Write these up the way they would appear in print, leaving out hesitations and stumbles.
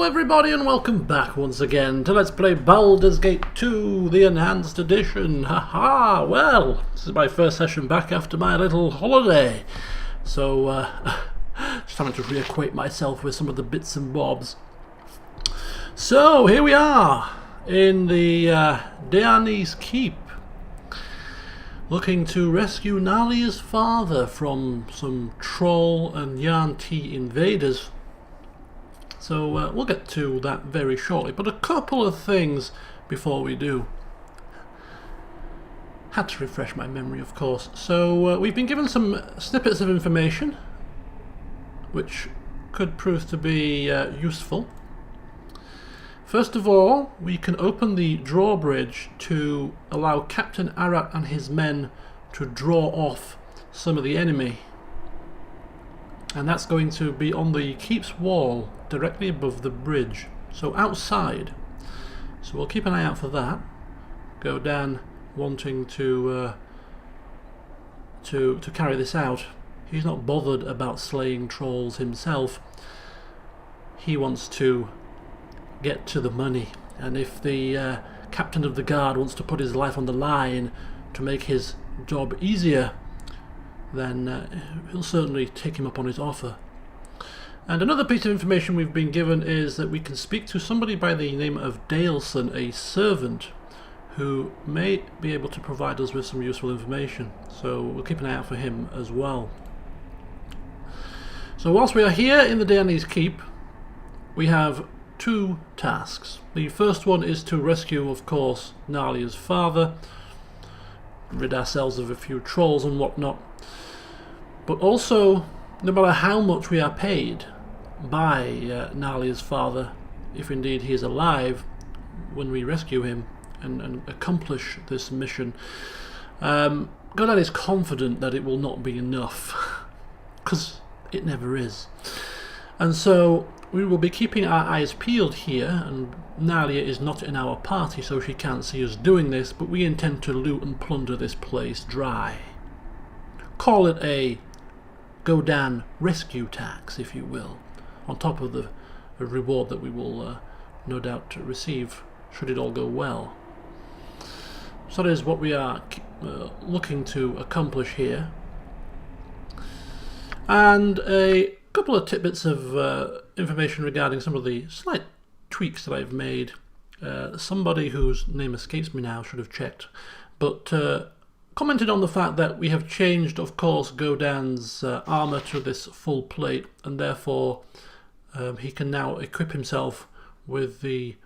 Hello everybody and welcome back once again to Let's Play Baldur's Gate 2, the Enhanced Edition. Haha, well, this is my first session back after my little holiday. So, just having to reacquaint myself with some of the bits and bobs. So, here we are in the Deani's Keep, looking to rescue Nalia's father from some troll and Yuan-Ti invaders. So we'll get to that very shortly, but a couple of things before we do. Had to refresh my memory, of course. So we've been given some snippets of information which could prove to be useful. First of all, we can open the drawbridge to allow Captain Arat and his men to draw off some of the enemy. And that's going to be on the keep's wall, directly above the bridge, so outside. So we'll keep an eye out for that. Godan wanting to carry this out. He's not bothered about slaying trolls himself. He wants to get to the money, and if the captain of the guard wants to put his life on the line to make his job easier, then he'll certainly take him up on his offer. And another piece of information we've been given is that we can speak to somebody by the name of Daleson, a servant, who may be able to provide us with some useful information. So we'll keep an eye out for him as well. So whilst we are here in the Deani's Keep, we have two tasks. The first one is to rescue, of course, Nalia's father, rid ourselves of a few trolls and whatnot. But also, no matter how much we are paid by Nalia's father, if indeed he is alive when we rescue him and accomplish this mission, Godan is confident that it will not be enough, because it never is. And so we will be keeping our eyes peeled here, and Nalia is not in our party, so she can't see us doing this, but we intend to loot and plunder this place dry. Call it a Godan rescue tax, if you will, on top of the reward that we will no doubt receive should it all go well. So that is what we are looking to accomplish here. And a couple of tidbits of information regarding some of the slight tweaks that I've made. Somebody whose name escapes me now should have checked, but commented on the fact that we have changed, of course, Godan's armour to this full plate, and therefore he can now equip himself with the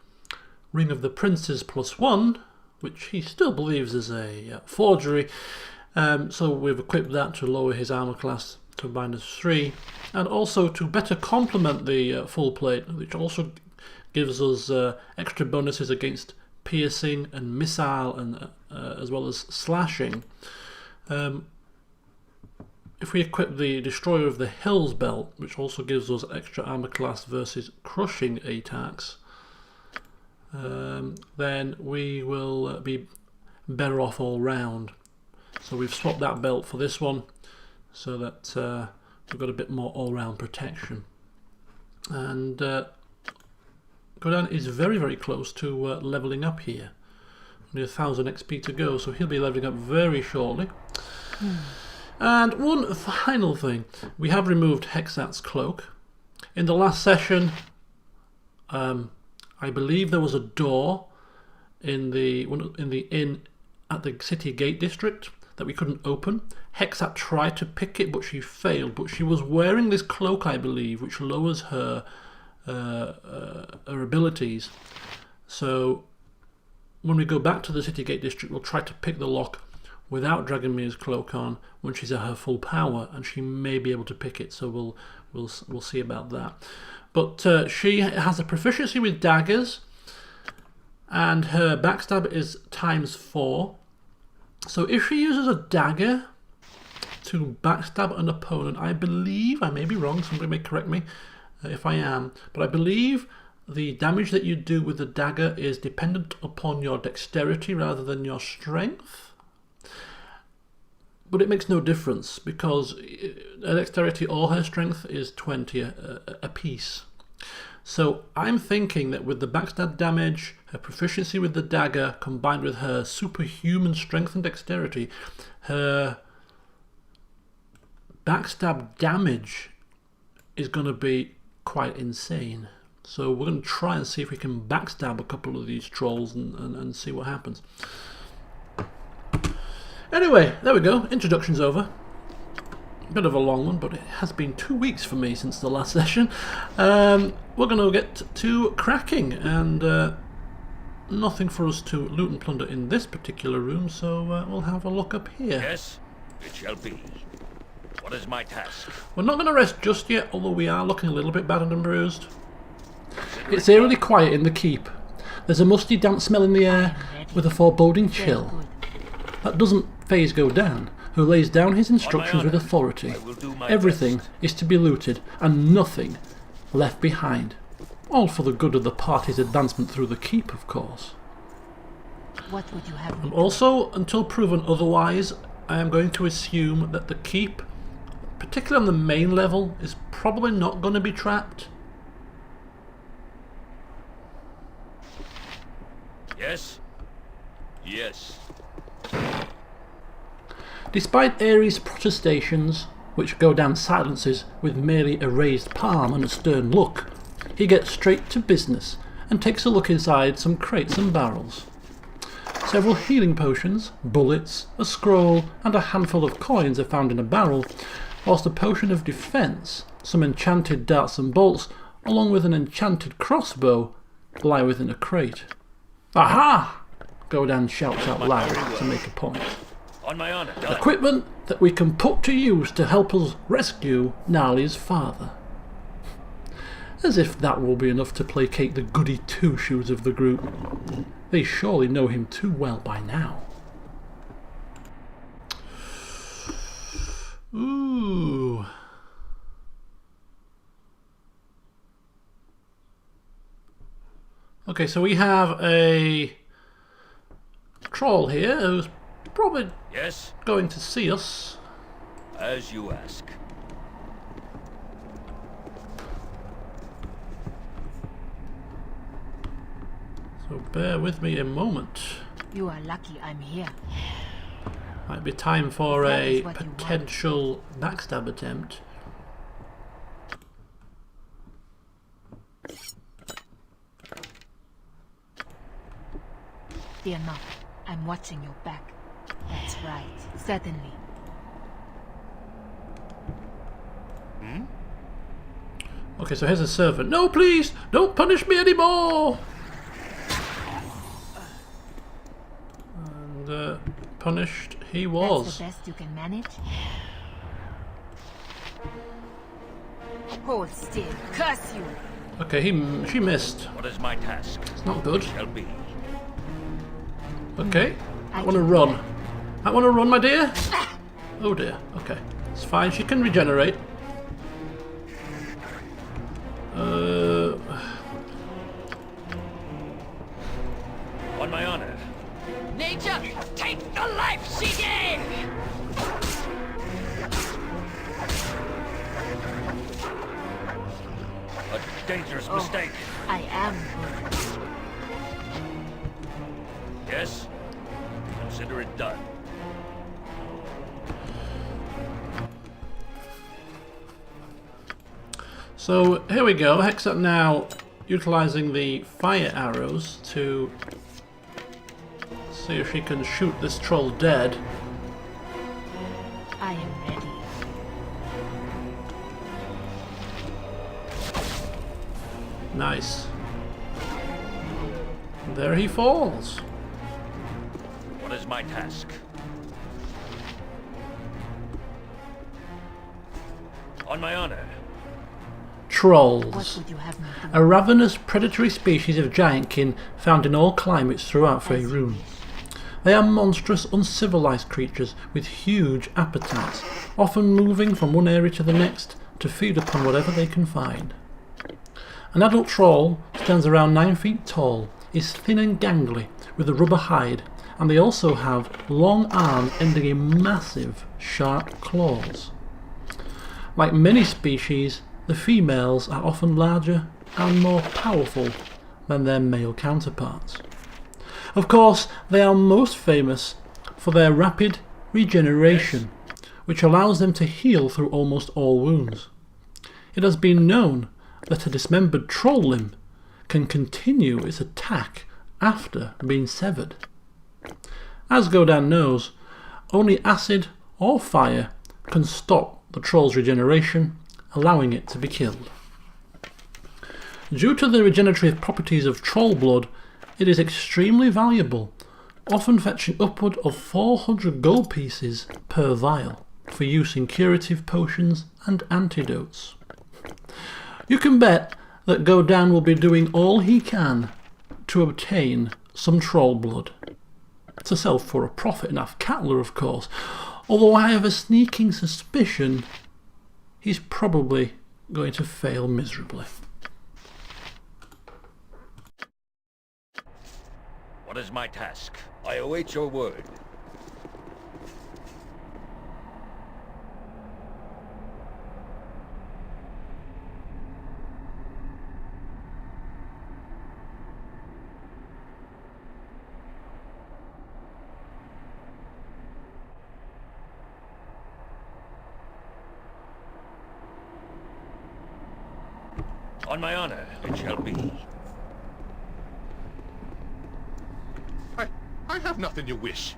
Ring of the Princes +1, which he still believes is a forgery. So we've equipped that to lower his armour class to -3, and also to better complement the full plate, which also gives us extra bonuses against piercing and missile, and as well as slashing. If we equip the Destroyer of the Hills belt, which also gives us extra armor class versus crushing attacks, then we will be better off all round. So we've swapped that belt for this one, so that we've got a bit more all-round protection. And Godan is very, very close to levelling up here. Only 1000 XP to go, so he'll be levelling up very shortly. And one final thing, we have removed Hexat's cloak. In the last session, I believe there was a door in the inn at the city gate district that we couldn't open. Hexat tried to pick it, but she failed. But she was wearing this cloak, I believe, which lowers her abilities. So when we go back to the city gate district, we'll try to pick the lock without Dragonmir's cloak on when she's at her full power, and she may be able to pick it. So we'll see about that. But she has a proficiency with daggers, and her backstab is ×4. So if she uses a dagger to backstab an opponent, I believe, I may be wrong, somebody may correct me if I am, but I believe the damage that you do with the dagger is dependent upon your dexterity rather than your strength. But it makes no difference, because her dexterity or her strength is 20 a piece. So I'm thinking that with the backstab damage, her proficiency with the dagger, combined with her superhuman strength and dexterity, her backstab damage is going to be quite insane. So we're going to try and see if we can backstab a couple of these trolls and see what happens. Anyway, there we go. Introduction's over. Bit of a long one, but it has been 2 weeks for me since the last session. We're going to get to cracking, and nothing for us to loot and plunder in this particular room, so we'll have a look up here. Yes, it shall be. What is my task? We're not going to rest just yet, although we are looking a little bit battered and bruised. It's eerily quiet in the keep. There's a musty, damp smell in the air with a foreboding chill. That doesn't faze Godan, who lays down his instructions with authority. Everything is to be looted and nothing left behind. All for the good of the party's advancement through the keep, of course. What would you have? And also, until proven otherwise, I am going to assume that the keep, particularly on the main level, is probably not going to be trapped. Yes. Yes. Despite Ares' protestations, which Godan silences with merely a raised palm and a stern look, he gets straight to business and takes a look inside some crates and barrels. Several healing potions, bullets, a scroll and a handful of coins are found in a barrel, whilst a potion of defence, some enchanted darts and bolts, along with an enchanted crossbow, lie within a crate. Aha! Godan shouts out loud to make a point. On my honor. Done. Equipment that we can put to use to help us rescue Gnarly's father. As if that will be enough to placate the goody two-shoes of the group. They surely know him too well by now. Ooh. Okay, so we have a troll here who's probably Yes, going to see us. as you ask. So bear with me a moment. You are lucky I'm here. Might be time for If that a is what you want. potential backstab attempt. Fear not. I'm watching your back. That's right. Certainly. Okay, so here's a servant. No, please! Don't punish me anymore! And punished he That's was. the best you can manage? Hold still. Curse you! Okay, she missed. What is my task? It's not good. Shall be. Okay, I I want to can- run. I want to run, my dear. Oh dear. Okay, it's fine. She can regenerate. On my honor. Nature, take the life she gave! A dangerous mistake. I am good. Yes. Consider it done. So here we go. Hexat now utilizing the fire arrows to see if she can shoot this troll dead. I am ready. Nice. There he falls. What is my task? On my honor. What Trolls. would you have me do? A ravenous predatory species of giantkin found in all climates throughout Faerun. They are monstrous, uncivilized creatures with huge appetites, often moving from one area to the next to feed upon whatever they can find. An adult troll stands around 9 feet tall, is thin and gangly with a rubber hide, and they also have long arms ending in massive, sharp claws. Like many species, the females are often larger and more powerful than their male counterparts. Of course, they are most famous for their rapid regeneration, which allows them to heal through almost all wounds. It has been known that a dismembered troll limb can continue its attack after being severed. As Godan knows, only acid or fire can stop the troll's regeneration, allowing it to be killed. Due to the regenerative properties of troll blood, it is extremely valuable, often fetching upward of 400 gold pieces per vial for use in curative potions and antidotes. You can bet that Godan will be doing all he can to obtain some troll blood. To sell for a profit in Afkatla, of course, although I have a sneaking suspicion he's probably going to fail miserably. What is my task? I await your word. On my honor, it shall be. I have nothing you wish.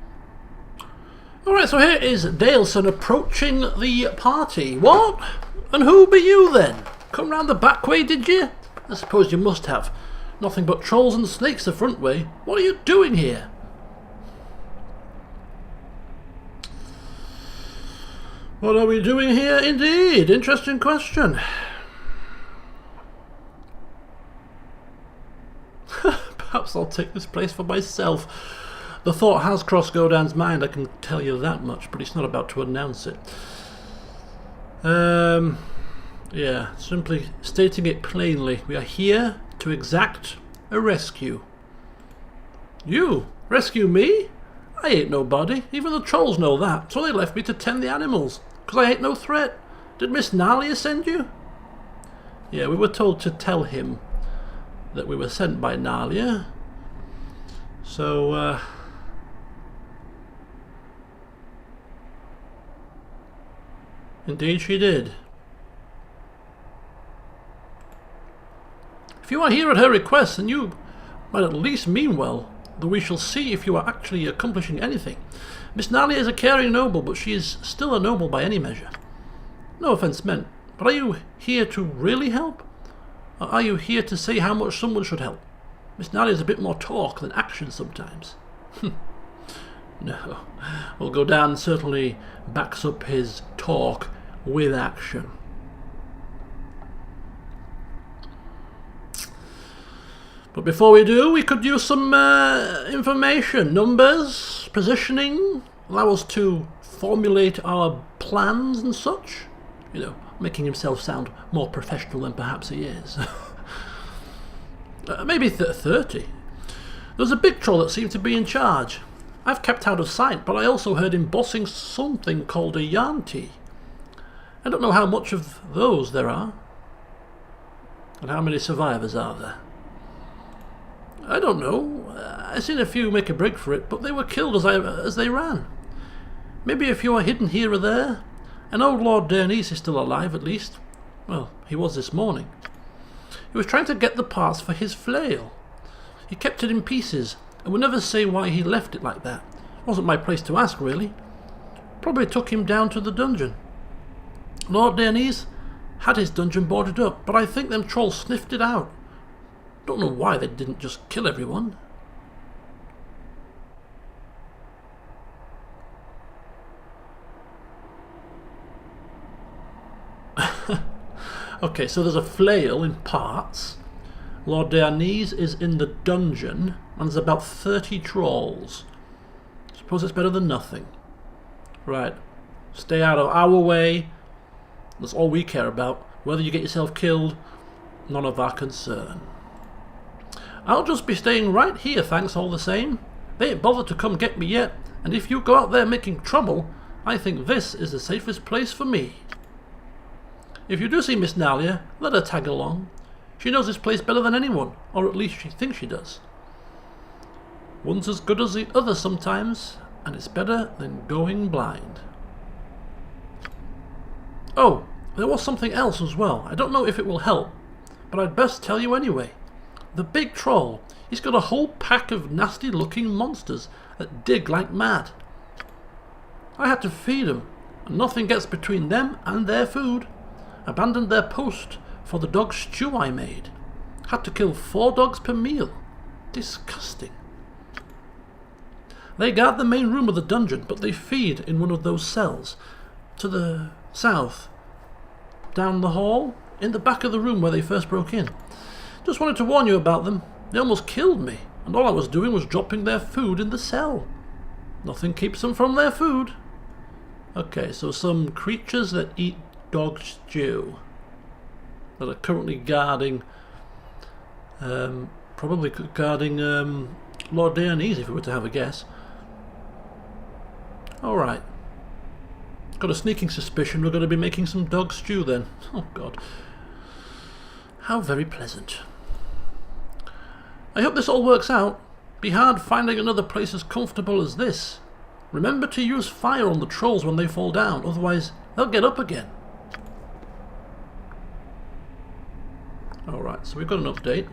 Alright, so here is Daleson approaching the party. What? And who be you then? Come round the back way, did you? I suppose you must have. Nothing but trolls and snakes the front way. What are you doing here? What are we doing here indeed? Interesting question. Perhaps I'll take this place for myself. The thought has crossed Godan's mind, I can tell you that much, but he's not about to announce it. Yeah, simply stating it plainly, we are here to exact a rescue. You? Rescue me? I ain't nobody. Even the trolls know that, so they left me to tend the animals, because I ain't no threat. Did Miss Nalia send you? Yeah, we were told to tell him that we were sent by Nalia. So, indeed she did. If you are here at her request, then you might at least mean well, though we shall see if you are actually accomplishing anything. Miss Nalia is a caring noble, but she is still a noble by any measure. No offence meant, but are you here to really help? Or are you here to say how much someone should help? Miss Nalia is a bit more talk than action sometimes. No. Well, Godan certainly backs up his talk with action. But before we do, we could use some information. Numbers, positioning, allow us to formulate our plans and such. You know, making himself sound more professional than perhaps he is. Maybe 30. There's a big troll that seemed to be in charge. I've kept out of sight, but I also heard him bossing something called a Yanti. I don't know how much of those there are. And how many survivors are there? I don't know. I seen a few make a break for it, but they were killed as they ran. Maybe a few are hidden here or there. And old Lord Dernice is still alive, at least. Well, he was this morning. He was trying to get the parts for his flail. He kept it in pieces, and would never say why he left it like that. Wasn't my place to ask, really. Probably took him down to the dungeon. Lord Dernice had his dungeon boarded up, but I think them trolls sniffed it out. Don't know why they didn't just kill everyone. Okay, so there's a flail in parts. Lord Dernice is in the dungeon, and there's about 30 trolls. Suppose it's better than nothing. Right. Stay out of our way. That's all we care about. Whether you get yourself killed, none of our concern. I'll just be staying right here, thanks all the same. They ain't bothered to come get me yet, and if you go out there making trouble, I think this is the safest place for me. If you do see Miss Nalia, let her tag along. She knows this place better than anyone, or at least she thinks she does. One's as good as the other sometimes, and it's better than going blind. Oh, there was something else as well. I don't know if it will help, but I'd best tell you anyway. The big troll, he's got a whole pack of nasty looking monsters that dig like mad. I had to feed them, and nothing gets between them and their food. Abandoned their post for the dog stew I made. Had to kill 4 dogs per meal. Disgusting. They guard the main room of the dungeon, but they feed in one of those cells. To the south. Down the hall. In the back of the room where they first broke in. Just wanted to warn you about them. They almost killed me, and all I was doing was dropping their food in the cell. Nothing keeps them from their food. Okay, so some creatures that eat dog stew that are currently guarding, probably guarding Lord Dionysus, if we were to have a guess. Alright. Got a sneaking suspicion we're going to be making some dog stew then. Oh god. How very pleasant. I hope this all works out. Be hard finding another place as comfortable as this. Remember to use fire on the trolls when they fall down, otherwise they'll get up again. Alright, so we've got an update.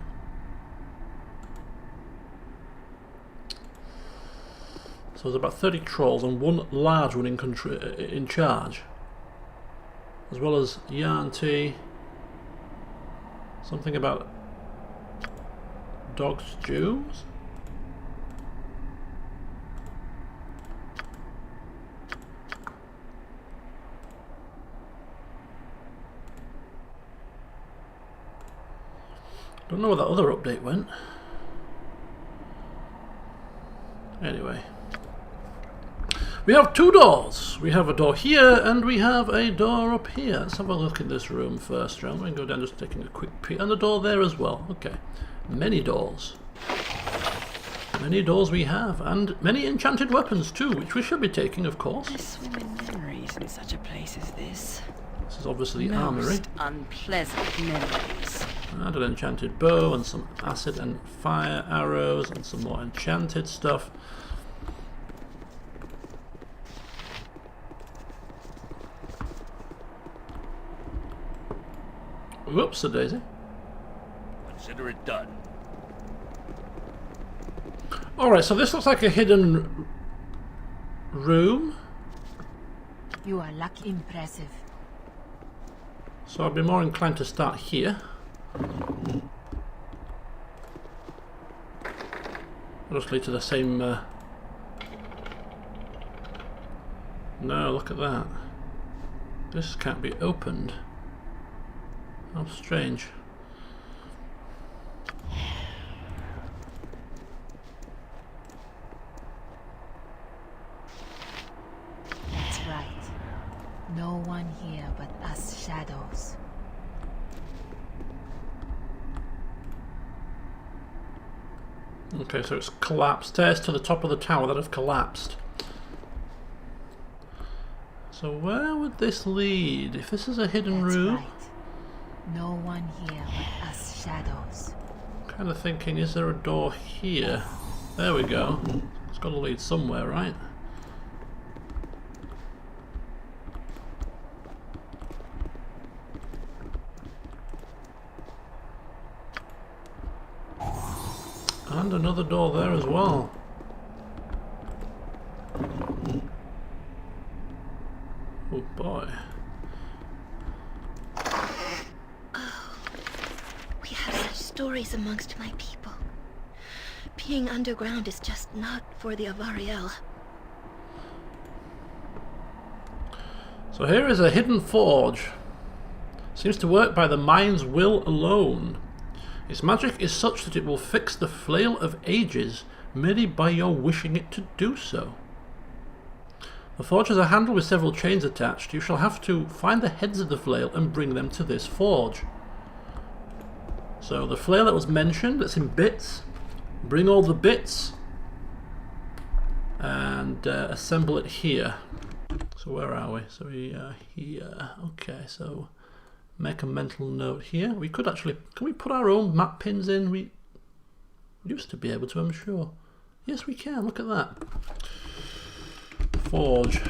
So there's about 30 trolls and 1 large one in charge. As well as yarn tea. Something about dog stews? Don't know where that other update went. Anyway. We have 2 doors. We have a door here and we have a door up here. Let's have a look in this room first, shall we? Go down just taking a quick peek. And a door there as well. Okay. Many doors. Many doors we have. And many enchanted weapons too, which we should be taking, of course. I swim in memories in such a place as this. This is obviously the armory. Most unpleasant memories. And an enchanted bow and some acid and fire arrows and some more enchanted stuff. Whoops, a daisy. Consider it done. Alright, so this looks like a hidden room. You are lucky. Impressive. So I'd be more inclined to start here. I'll just lead to the same... No, look at that. This can't be opened. How strange. That's right. No one here but us shadows. Okay, so it's collapsed. Stairs to the top of the tower that have collapsed. So where would this lead? If this is a hidden That's room... right. No one here but us shadows. Kind of thinking, is there a door here? There we go. It's got to lead somewhere, right? And another door there as well. Oh boy. We have such stories amongst my people. Being underground is just not for the Avariel. So here is a hidden forge. Seems to work by the mind's will alone. Its magic is such that it will fix the flail of ages merely by your wishing it to do so. The forge has a handle with several chains attached. You shall have to find the heads of the flail and bring them to this forge. So the flail that was mentioned, that's in bits. Bring all the bits and assemble it here. So where are we? So we are here. Okay, so make a mental note here. We could actually, can we put our own map pins in? We used to be able to, I'm sure. Yes, we can. Look at that. Forge.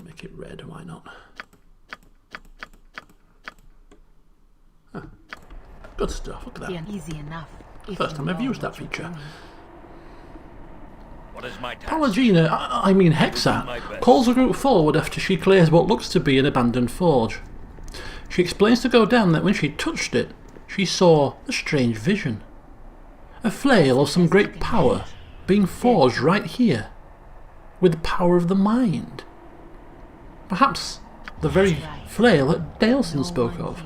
Make it red, why not? Huh. Good stuff, look at that. Easy enough. First time I've used that feature. What is my task? Palagina, I mean Hexat, calls the group forward after she clears what looks to be an abandoned forge. She explains to Godan that when she touched it, she saw a strange vision. A flail of some great power being forged right here, with the power of the mind. Perhaps the very flail that Daleson spoke of.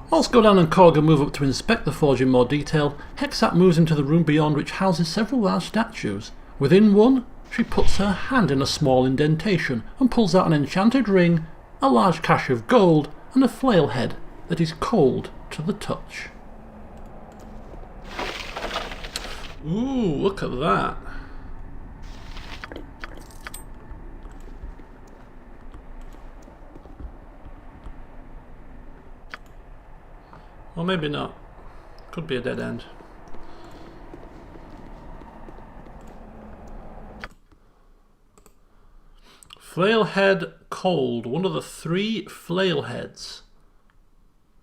Whilst Godan and Korga move up to inspect the forge in more detail, Hexat moves into the room beyond, which houses several large statues. Within one, she puts her hand in a small indentation and pulls out an enchanted ring, a large cache of gold, and a flail head that is cold to the touch. Ooh, look at that. Or maybe not. Could be a dead end. Flailhead cold. One of the 3 flail heads.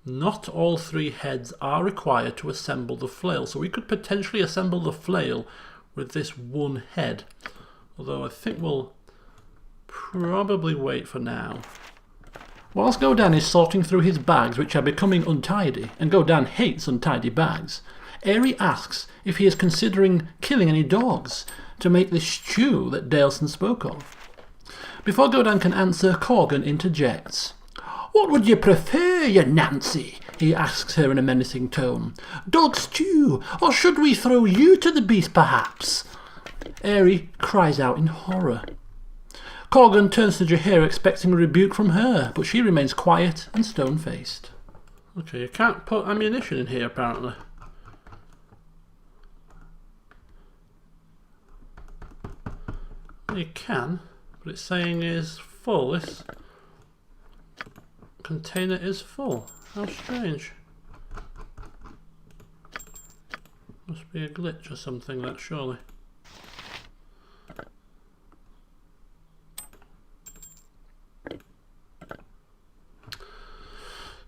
Not all 3 heads are required to assemble the flail, so we could potentially assemble the flail with this one head. Although I think we'll probably wait for now. Whilst Godan is sorting through his bags, which are becoming untidy, and Godan hates untidy bags, Aerie asks if he is considering killing any dogs to make the stew that Daleson spoke of. Before Godan can answer, Korgan interjects. "What would you prefer, you Nancy?" he asks her in a menacing tone. "Dog stew, or should we throw you to the beast perhaps?" Aerie cries out in horror. Korgan turns to Jaheira expecting a rebuke from her, but she remains quiet and stone-faced. Okay, you can't put ammunition in here apparently. You can, but it's saying is full. This container is full. How strange. Must be a glitch or something, that surely.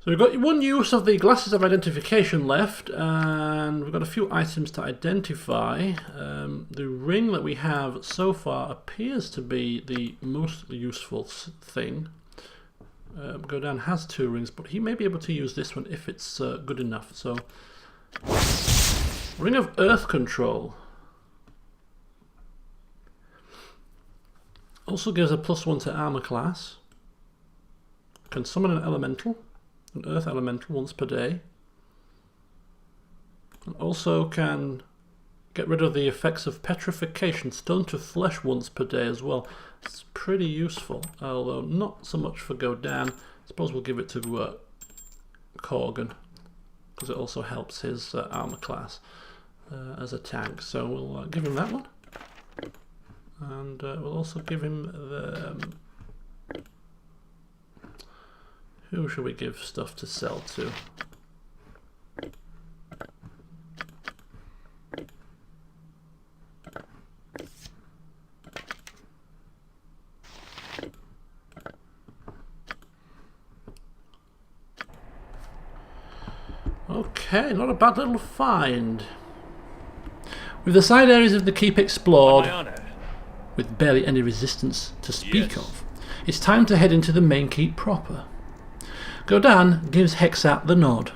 So we've got one use of the glasses of identification left, and we've got a few items to identify. The ring that we have so far appears to be the most useful thing. Godan has 2 rings, but he may be able to use this one if it's good enough. So, Ring of Earth Control. Also gives a +1 to armor class. Can summon an elemental. An earth elemental once per day, and also can get rid of the effects of petrification, stone to flesh once per day as well. It's pretty useful, although not so much for Godan. I suppose we'll give it to Korgan, because it also helps his armor class as a tank. So we'll give him that one, and we'll also give him the who should we give stuff to sell to? Okay, not a bad little find. With the side areas of the keep explored, with barely any resistance to speak of, it's time to head into the main keep proper. Godan gives Hexat the nod,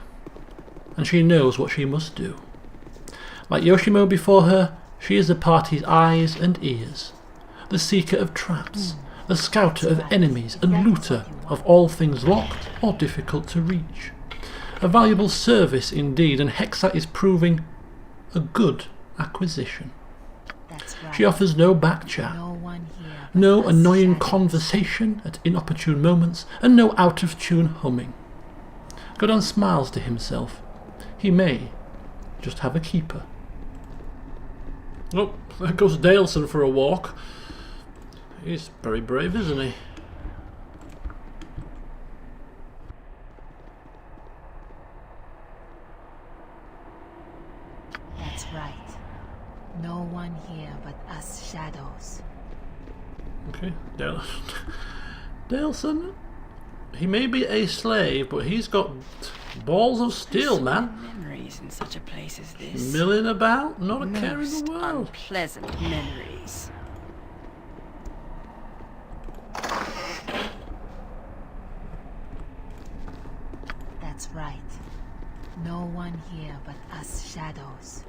and she knows what she must do. Like Yoshimo before her, she is the party's eyes and ears, the seeker of traps, the scouter of enemies and looter of all things locked or difficult to reach. A valuable service indeed, and Hexat is proving a good acquisition. She offers no back chat, no annoying conversation at inopportune moments, and no out-of-tune humming. Godan smiles to himself. He may just have a keeper. Oh, there goes Daleson for a walk. He's very brave, isn't he? shadows. Okay, Daleson. He may be a slave, but he's got balls of steel, man. Memories in such a place as this. Milling about, not a care in Most the world. unpleasant memories. That's right. No one here but us shadows.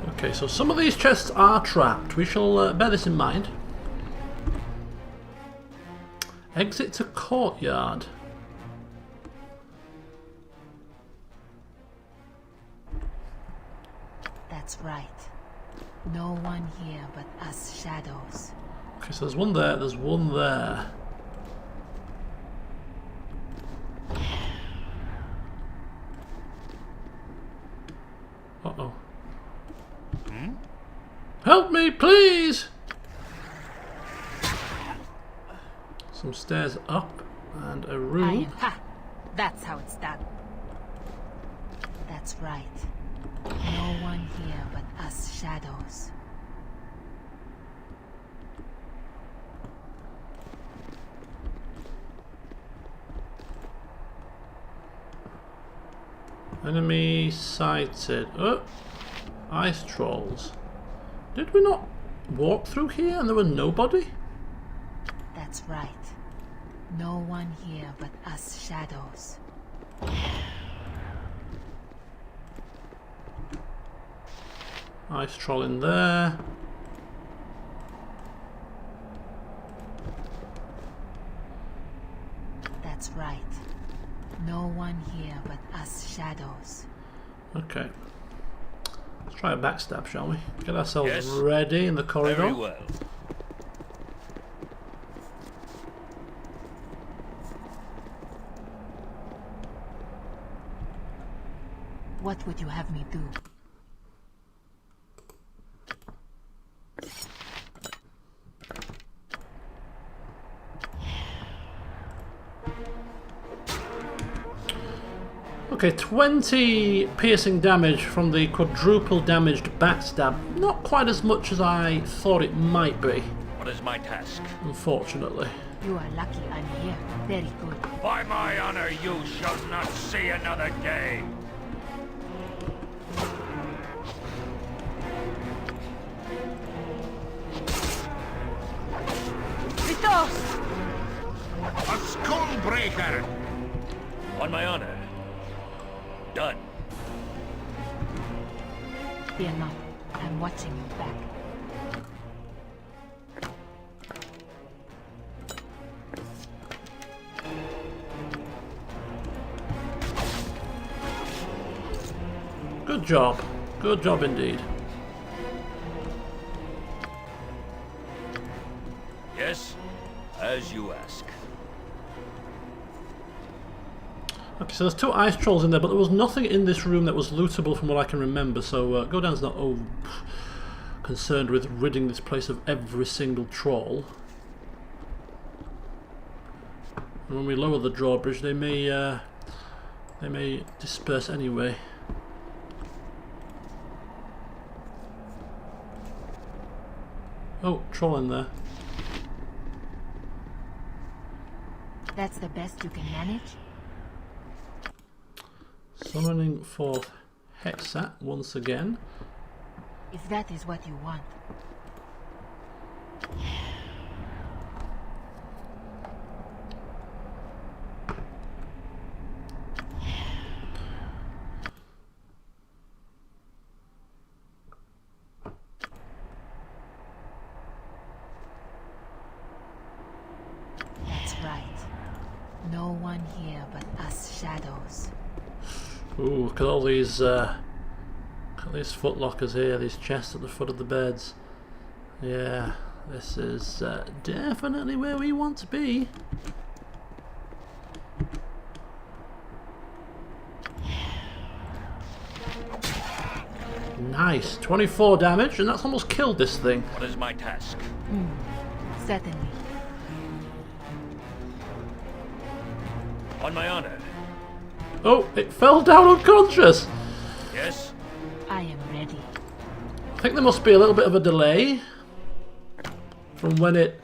Okay, so some of these chests are trapped. We shall bear this in mind. Exit to courtyard. That's right. No one here but us shadows. Okay, so there's one there, there's one there. Uh-oh. Help me, please! Some stairs up and a room. Ha! That's how it's done. That's right. No one here but us shadows. Enemy sighted. Oh! Ice trolls. Did we not walk through here and there were nobody? That's right. No one here but us shadows. Ice troll in there. That's right. No one here but us shadows. Okay. Let's try a backstab, shall we? Get ourselves Yes. ready in the corridor. Very well. What would you have me do? Okay, 20 piercing damage from the quadruple damaged backstab. Not quite as much as I thought it might be, What is my task? unfortunately. You are lucky I'm here. Very good. By my honor, you shall not see another day. Ritos! A skullbreaker! On my honor. Done. Fear not. I'm watching you back. Good job. Good job indeed. Yes, as you ask. Okay, so there's 2 ice trolls in there, but there was nothing in this room that was lootable from what I can remember, so Godan's not concerned with ridding this place of every single troll. And when we lower the drawbridge, they may disperse anyway. Oh, troll in there. That's the best you can manage? Summoning forth Hexat once again. If that is what you want. That's right. No one here but us shadows. Ooh, look at all these footlockers here, these chests at the foot of the beds. Yeah, this is definitely where we want to be. Nice, 24 damage, and that's almost killed this thing. What is my task? Certainly. On my honor. Oh, it fell down unconscious. Yes? I am ready. I think there must be a little bit of a delay from when it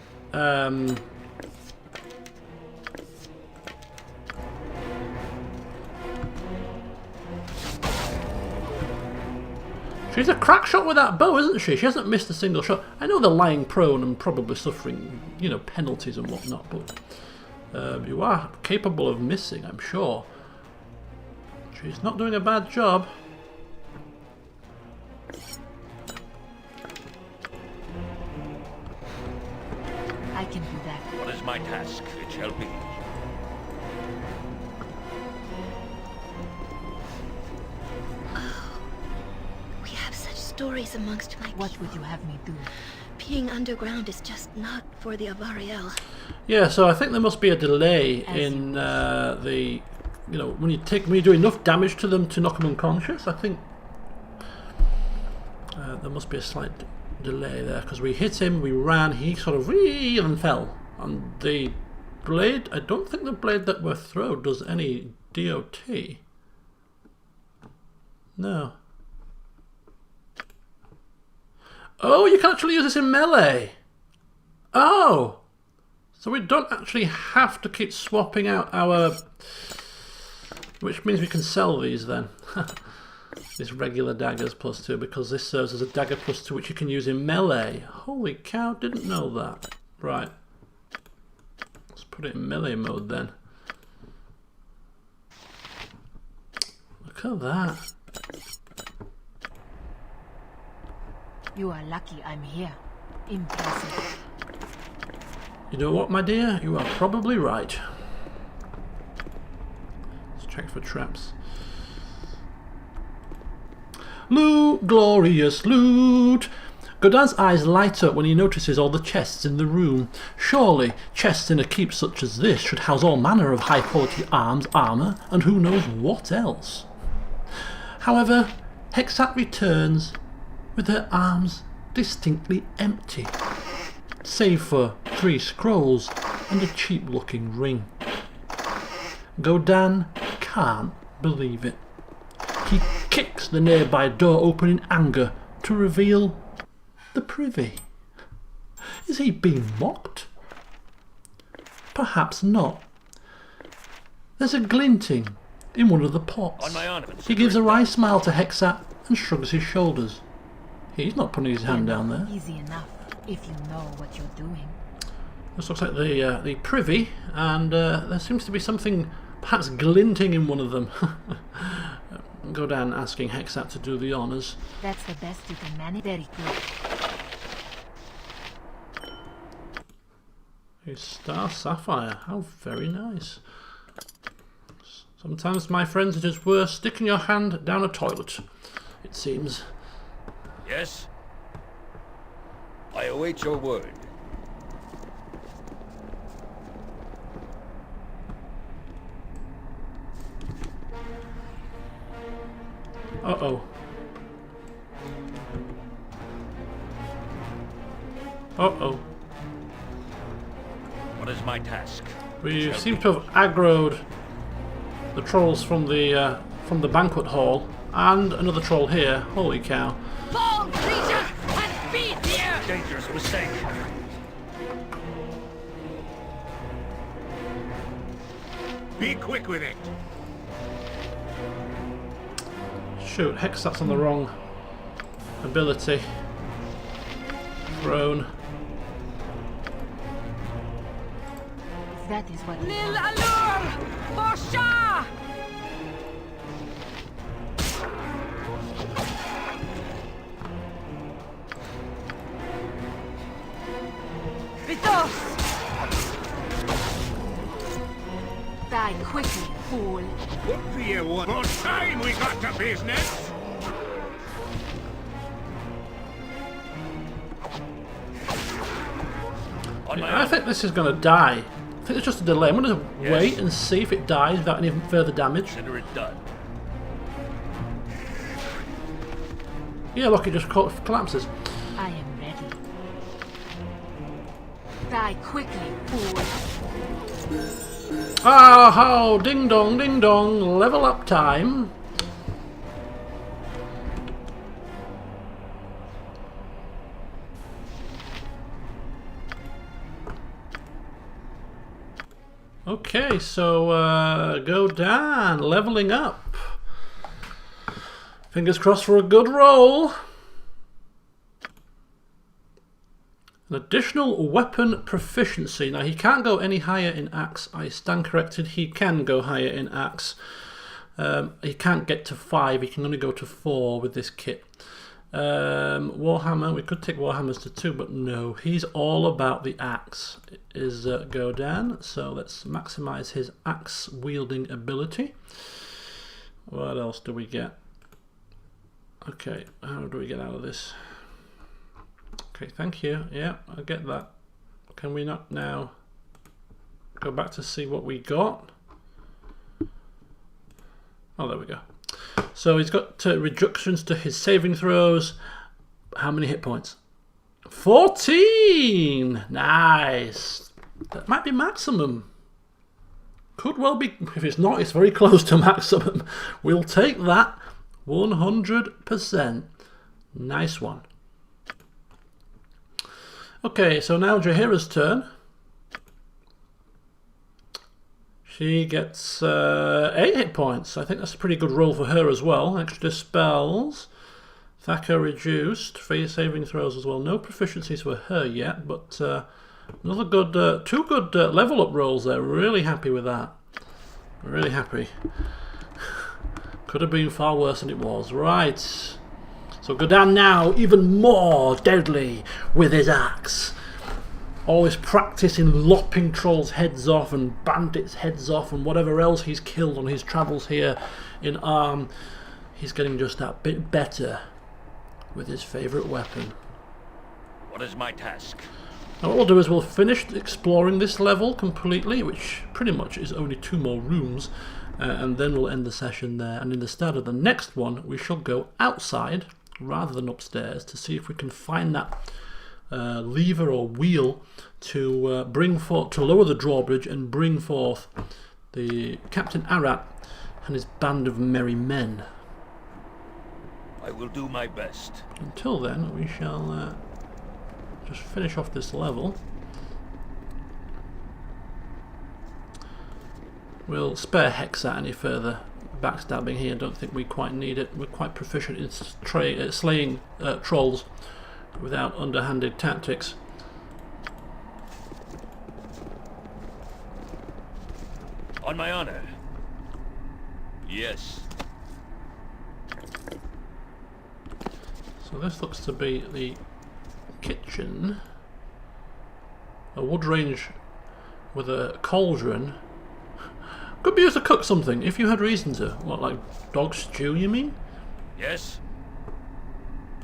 she's a crack shot with that bow, isn't she? She hasn't missed a single shot. I know they're lying prone and probably suffering, you know, penalties and whatnot, but you are capable of missing, I'm sure. She's not doing a bad job. I can do that. What is my task? It shall be. We have such stories amongst my What people. would you have me do? Being underground is just not for the Avariel. Yeah, so I think there must be a delay in the, you know, when you do enough damage to them to knock them unconscious. I think there must be a slight delay there because we hit him, we ran, he sort of and fell. And the blade, I don't think the blade that we're throwing does any DOT. No. Oh, you can actually use this in melee. Oh. So we don't actually have to keep swapping out our... Which means we can sell these then. These regular daggers +2, because this serves as a dagger +2 which you can use in melee. Holy cow, didn't know that. Right. Let's put it in melee mode then. Look at that. You are lucky I'm here. Impressive. You know what, my dear? You are probably right. Let's check for traps. Loot, glorious loot! Godan's eyes light up when he notices all the chests in the room. Surely, chests in a keep such as this should house all manner of high-quality arms, armour, and who knows what else. However, Hexat returns with her arms distinctly empty, save for 3 scrolls and a cheap-looking ring. Godan can't believe it. He kicks the nearby door open in anger to reveal the privy. Is he being mocked? Perhaps not. There's a glinting in one of the pots. On my honor. He gives a wry smile to Hexat and shrugs his shoulders. He's not putting his hand down there. Easy enough if you know what you're doing. This looks like the privy, and there seems to be something perhaps glinting in one of them. Godan asking Hexat to do the honours. That's the best you can manage. Very good. A star sapphire. How very nice. Sometimes, my friends, it is worth sticking your hand down a toilet, it seems. Yes? I await your word. Uh-oh. Uh-oh. What is my task? We seem to have aggroed the trolls from the banquet hall, and another troll here. Holy cow. Fall, creature, and be here! Dangerous mistake. Be quick with it. Shoot, Hexat's on the wrong ability. Thrown. That is what you Lil want. Allure! For Shah! Vitos! Die quickly, fool. What do you want? More time we got to business. On my I honor. think this is going to die. I think it's just a delay. I'm going to Yes. wait and see if it dies without any further damage. Consider it done. Yeah, look, it just collapses. I am ready. Die quickly, fool. Ah, ho, ding dong, level up time. Okay, so Godan leveling up. Fingers crossed for a good roll. An additional weapon proficiency. Now he can't go any higher in axe. I stand corrected. He can go higher in axe. He can't get to 5. He can only go to 4 with this kit. Warhammer. We could take Warhammers to 2, but no. He's all about the axe. Is Godan. So let's maximize his axe wielding ability. What else do we get? Okay, how do we get out of this? Okay, thank you. Yeah, I get that. Can we not now go back to see what we got? Oh, there we go. So he's got reductions to his saving throws. How many hit points? 14! Nice. That might be maximum. Could well be. If it's not, it's very close to maximum. We'll take that 100%. Nice one. Okay, so now Jaheira's turn. She gets 8 hit points. I think that's a pretty good roll for her as well. Extra spells. Thacker reduced. Free saving throws as well. No proficiencies for her yet, but another good, 2 good level up rolls there. Really happy with that. Really happy. Could have been far worse than it was. Right. So Godan now even more deadly with his axe. Always practicing lopping trolls' heads off and bandits' heads off and whatever else he's killed on his travels here in Arm. He's getting just that bit better with his favourite weapon. What is my task? Now what we'll do is we'll finish exploring this level completely, which pretty much is only 2 more rooms, and then we'll end the session there. And in the start of the next one, we shall go outside rather than upstairs to see if we can find that lever or wheel to bring forth, to lower the drawbridge and bring forth the Captain Arat and his band of merry men. I will do my best. Until then, we shall just finish off this level. We'll spare Hexat any further backstabbing here. I don't think we quite need it. We're quite proficient in slaying trolls without underhanded tactics. On my honor. Yes. So this looks to be the kitchen. A wood range with a cauldron. Could be used to cook something if you had reason to. What, like dog stew, you mean? Yes.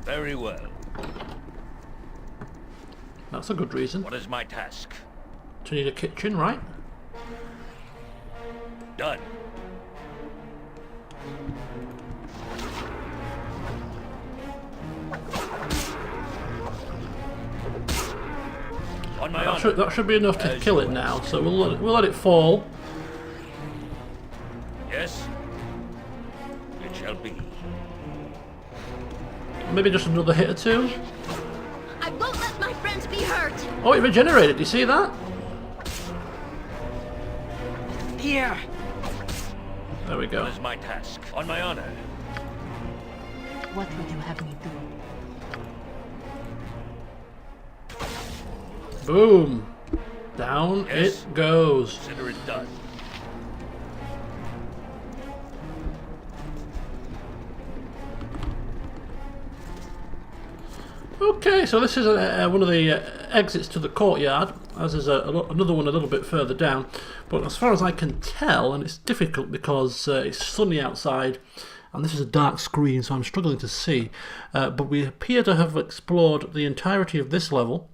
Very well. That's a good reason. What is my task? To need a kitchen, right? Done. On my honor. That should be enough to kill it now. So we'll let it fall. Yes. It shall be. Maybe just another hit or 2. I won't let my friends be hurt. Oh, it regenerated. Do you see that? Here. There we go. What is my task? On my honor. What would you have me do? Boom. Down Yes. it goes. Consider it done. Okay, so this is one of the exits to the courtyard, as is another one a little bit further down. But as far as I can tell, and it's difficult because it's sunny outside, and this is a dark screen, so I'm struggling to see. But we appear to have explored the entirety of this level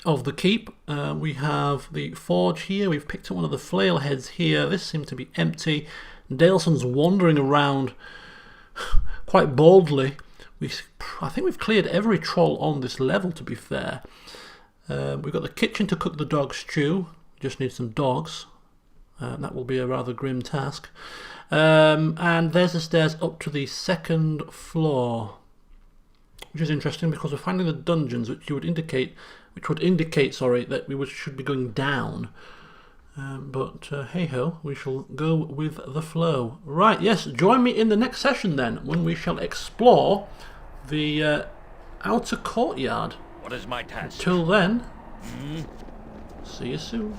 of the keep. We have the forge here. We've picked up one of the flail heads here. This seems to be empty. Daleson's wandering around quite boldly. I think we've cleared every troll on this level, to be fair. We've got the kitchen to cook the dog stew. We just need some dogs. That will be a rather grim task. And there's the stairs up to the 2nd floor, which is interesting because we're finding the dungeons, which would indicate, that we should be going down. But hey ho, we shall go with the flow. Right, yes, join me in the next session then, when we shall explore the outer courtyard. What is my task? Till then, see you soon.